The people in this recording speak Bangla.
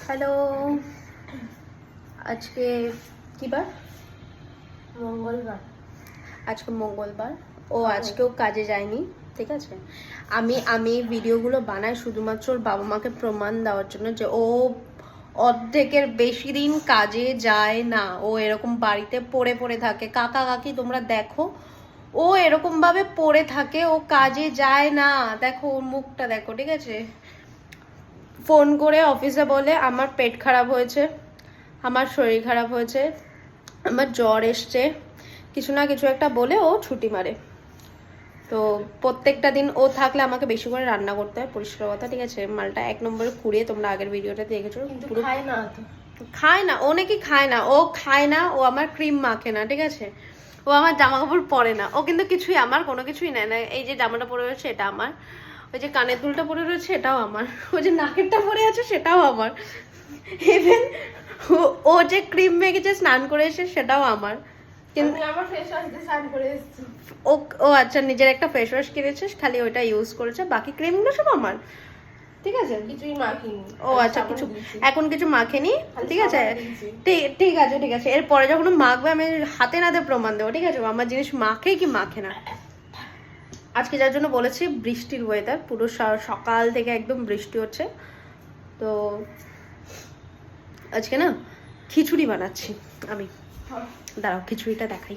হ্যালো, আজকে কি বার? মঙ্গলবার। আজকে মঙ্গলবার। ও আজকেও কাজে যায়নি, ঠিক আছে। আমি ভিডিওগুলো বানাই শুধুমাত্র ওর বাবা মাকে প্রমাণ দেওয়ার জন্য যে ও অর্ধেকের বেশি দিন কাজে যায় না। ও এরকম বাড়িতে পড়ে পড়ে থাকে। কাকা কাকি তোমরা দেখো, ও এরকম ভাবে পড়ে থাকে, ও কাজে যায় না। দেখো ওর মুখটা দেখো, ঠিক আছে। ফোন করে অফিসে বলে আমার পেট খারাপ হয়েছে, আমার শরীর খারাপ হয়েছে, আমার জ্বর এসছে, কিছু না কিছু একটা বলে ও ছুটি মারে। তো প্রত্যেকটা দিন ও থাকলে আমাকে বেশি করে রান্না করতে হয়, পরিষ্কার কথা, ঠিক আছে। মালটা 1 নম্বরে কুড়িয়ে, তোমরা আগের ভিডিওটা দেখেছো। পুরো খায় না তো, খায় না, ও নাকি খায় না, ও খায় না, ও আমার ক্রিম মাখে না, ঠিক আছে। ও আমার জামা কাপড় পরে না, ও কিন্তু কিছুই আমার কোনো কিছুই নেয় না। এই যে জামাটা পরে রয়েছে এটা আমার, ওই যে কানের দুলটা পরে রয়েছে এটাও আমার, ওই যে নাকেরটা পরে আছে সেটাও আমার, ইভেন ও যে ক্রিম মেখেছে স্নান করে এসে সেটাও আমার। কিন্তু আমার ফেস ওয়াশ দিয়ে স্নান করে এসেছি। ও ও আচ্ছা, নিজের একটা ফেস ওয়াশ কিনেছে, খালি ওইটা ইউজ করেছে, বাকি ক্রিমগুলো সব আমার, ঠিক আছে। কিছুই মাখিনি। ও আচ্ছা, কিছু এখন কিছু মাখেনি, খালি ঠিক আছে। সাবান দিয়েছি। ঠিক আছে, ঠিক আছে। এরপরে যখন ও মাখবে আমি হাতে নাতে প্রমাণ দেবো, ঠিক আছে, ও আমার জিনিস মাখে কি মাখে না। আজকে যার জন্য বলেছি, বৃষ্টির ওয়েদার, পুরো সকাল থেকে একদম বৃষ্টি হচ্ছে। তো আজকে না খিচুড়ি বানাচ্ছি আমি। দাঁড়াও খিচুড়িটা দেখাই।